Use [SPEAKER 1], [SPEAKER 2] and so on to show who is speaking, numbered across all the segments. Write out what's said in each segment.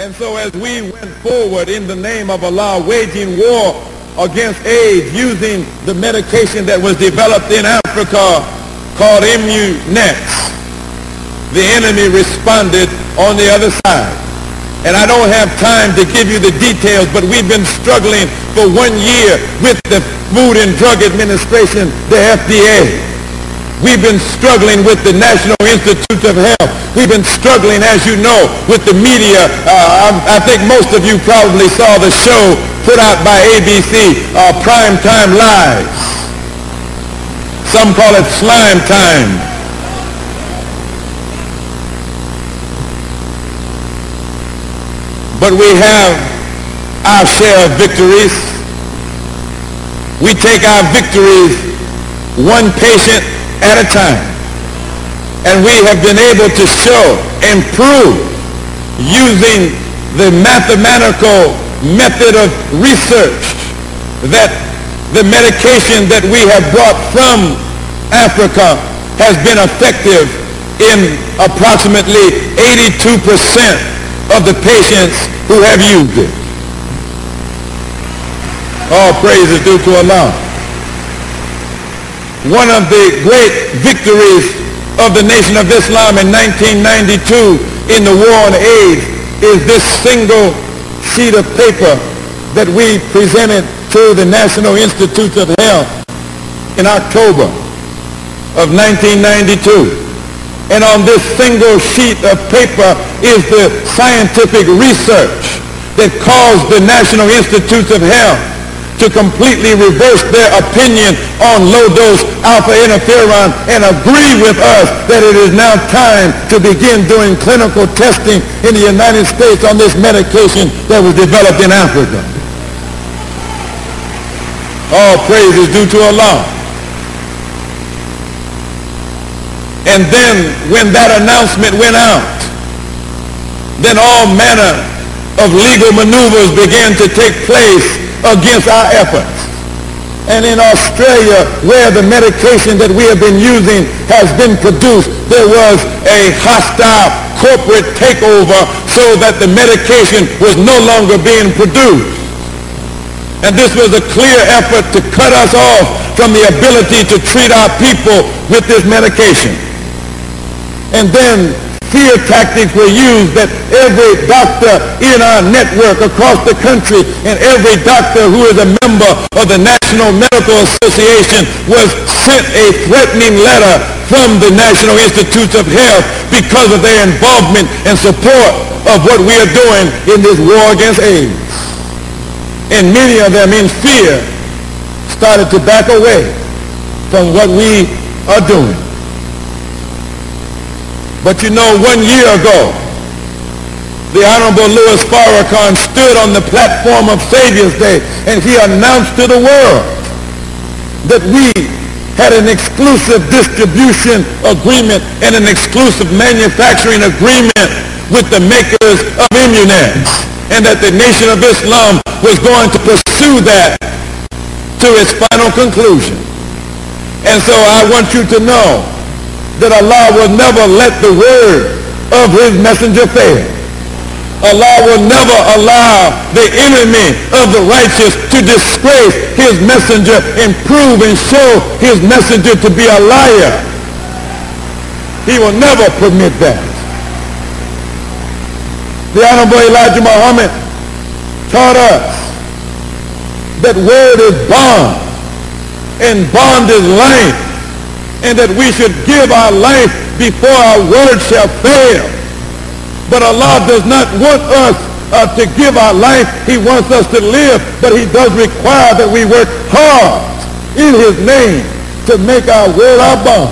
[SPEAKER 1] And so as we went forward in the name of Allah, waging war against AIDS, using the medication that was developed in Africa called Immunex, the enemy responded on the other side. And I don't have time to give you the details, but we've been struggling for 1 year with the Food and Drug Administration, the FDA. We've been struggling with the National Institutes of Health. We've been struggling, as you know, with the media. I think most of you probably saw the show put out by ABC, Primetime Live. Some call it Slime Time. But we have our share of victories. We take our victories one patient at a time. And we have been able to show and prove, using the mathematical method of research, that the medication that we have brought from Africa has been effective in approximately 82% of the patients who have used it. All praise is due to Allah. One of the great victories of the Nation of Islam in 1992 in the war on AIDS is this single sheet of paper that we presented to the National Institutes of Health in October of 1992. And on this single sheet of paper is the scientific research that caused the National Institutes of Health to completely reverse their opinion on low-dose alpha interferon and agree with us that it is now time to begin doing clinical testing in the United States on this medication that was developed in Africa. All praise is due to Allah. And then when that announcement went out, then all manner of legal maneuvers began to take place against our efforts. And in Australia, where the medication that we have been using has been produced, there was a hostile corporate takeover so that the medication was no longer being produced. And this was a clear effort to cut us off from the ability to treat our people with this medication. And then fear tactics were used that every doctor in our network across the country and every doctor who is a member of the National Medical Association was sent a threatening letter from the National Institutes of Health because of their involvement and support of what we are doing in this war against AIDS. And many of them in fear started to back away from what we are doing. But you know, 1 year ago, the Honorable Louis Farrakhan stood on the platform of Savior's Day and he announced to the world that we had an exclusive distribution agreement and an exclusive manufacturing agreement with the makers of Immunex, and that the Nation of Islam was going to pursue that to its final conclusion. And so I want you to know that Allah will never let the word of his messenger fail. Allah will never allow the enemy of the righteous to disgrace his messenger and prove and show his messenger to be a liar. He will never permit that. The Honorable Elijah Muhammad taught us that word is bond and bond is life, and that we should give our life before our word shall fail. But Allah does not want us to give our life. He wants us to live, but he does require that we work hard in his name to make our word our bond.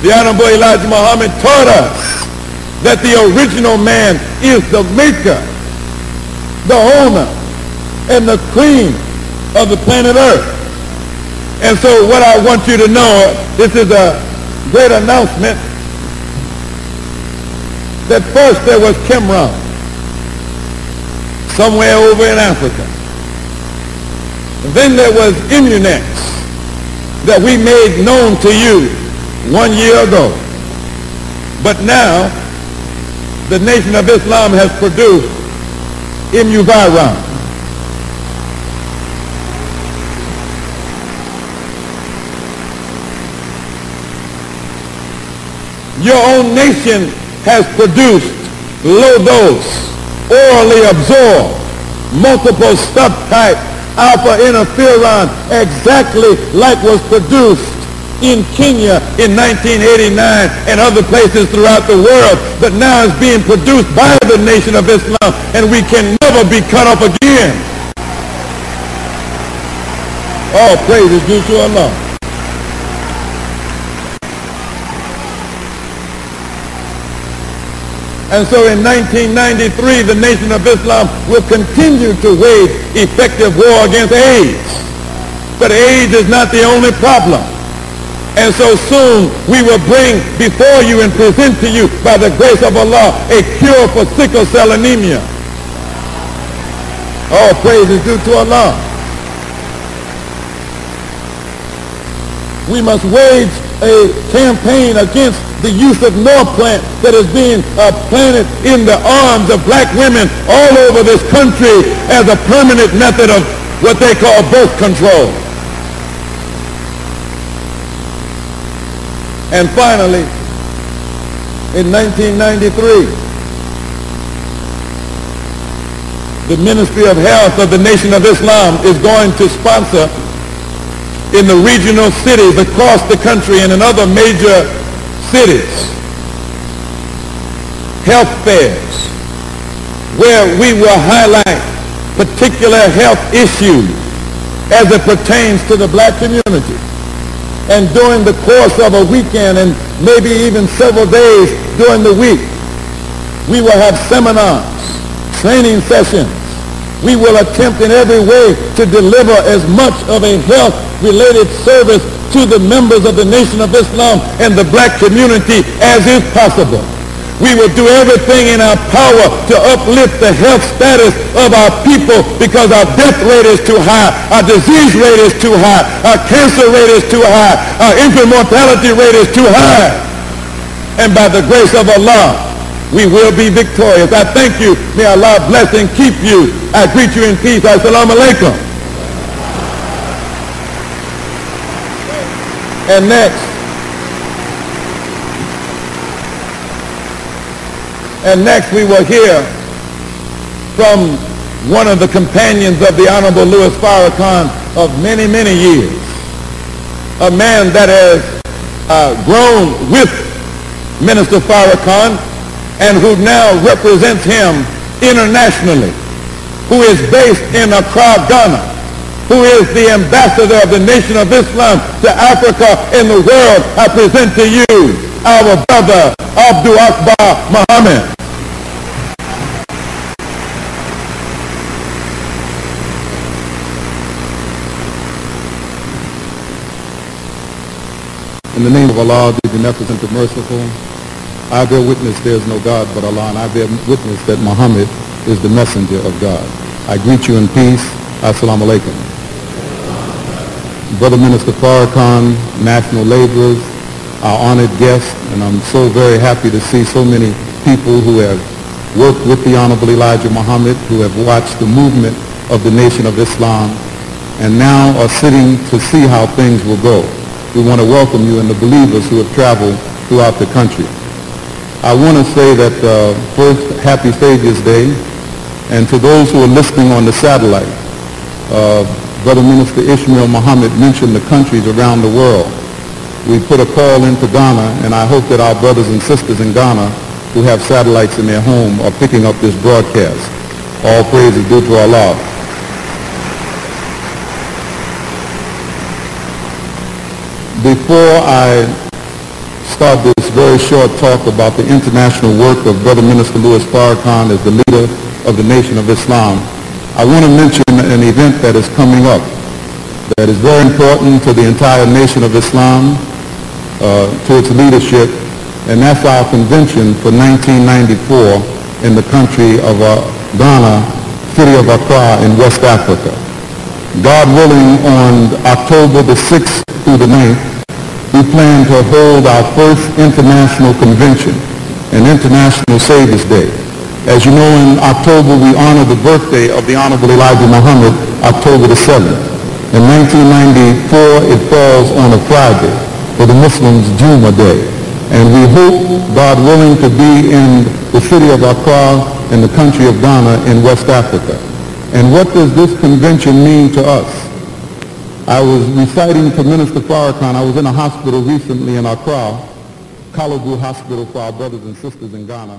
[SPEAKER 1] The Honorable Elijah Muhammad taught us that the original man is the maker, the owner, and the queen of the planet Earth. And so what I want you to know, this is a great announcement, that first there was Cameron, somewhere over in Africa. And then there was Immunex, that we made known to you 1 year ago. But now, the Nation of Islam has produced MU-Viron. Your own nation has produced low-dose, orally absorbed, multiple subtype alpha interferon, exactly like was produced in Kenya in 1989 and other places throughout the world, but now it's being produced by the Nation of Islam, and we can never be cut off again. All praise is due to Allah. And so in 1993, the Nation of Islam will continue to wage effective war against AIDS. But AIDS is not the only problem. And so soon we will bring before you and present to you, by the grace of Allah, a cure for sickle cell anemia. All praise is due to Allah. We must wage a campaign against the use of Norplant that is being planted in the arms of black women all over this country as a permanent method of what they call birth control. And finally, in 1993, the Ministry of Health of the Nation of Islam is going to sponsor in the regional cities across the country and in other major cities health fairs where we will highlight particular health issues as it pertains to the black community. And during the course of a weekend and maybe even several days during the week, we will have seminars, training sessions. We will attempt in every way to deliver as much of a health-related service to the members of the Nation of Islam and the black community as is possible. We will do everything in our power to uplift the health status of our people, because our death rate is too high, our disease rate is too high, our cancer rate is too high, our infant mortality rate is too high. And by the grace of Allah, we will be victorious. I thank you. May Allah bless and keep you. I greet you in peace. Assalamu alaikum. And next we will hear from one of the companions of the Honorable Louis Farrakhan of many, many years. A man that has grown with Minister Farrakhan and who now represents him internationally, who is based in Accra, Ghana, who is the ambassador of the Nation of Islam to Africa and the world. I present to you our brother Abdul Akbar Muhammad.
[SPEAKER 2] In the name of Allah, the beneficent, the merciful, I bear witness there is no God but Allah, and I bear witness that Muhammad is the messenger of God. I greet you in peace. Assalamu alaikum. Brother Minister Farrakhan, national laborers, our honored guests, and I'm so very happy to see so many people who have worked with the Honorable Elijah Muhammad, who have watched the movement of the Nation of Islam, and now are sitting to see how things will go. We want to welcome you and the believers who have traveled throughout the country. I want to say that first, Happy Savior's Day, and to those who are listening on the satellite, Brother Minister Ishmael Muhammad mentioned the countries around the world. We put a call into Ghana, and I hope that our brothers and sisters in Ghana who have satellites in their home are picking up this broadcast. All praise is due to Allah. Before I start this very short talk about the international work of Brother Minister Louis Farrakhan as the leader of the Nation of Islam, I want to mention an event that is coming up that is very important to the entire Nation of Islam, to its leadership, and that's our convention for 1994 in the country of Ghana, city of Accra in West Africa. God willing, on October the 6th through the 9th, we plan to hold our first international convention. and International Saviors Day. As you know, in October we honor the birthday of the Honorable Elijah Muhammad, October the 7th. In 1994, it falls on a Friday, for the Muslims Juma Day. And we hope, God willing, to be in the city of Accra in the country of Ghana in West Africa. And what does this convention mean to us? I was reciting to Minister Farrakhan. I was in a hospital recently in Accra, Kalabu Hospital for our brothers and sisters in Ghana.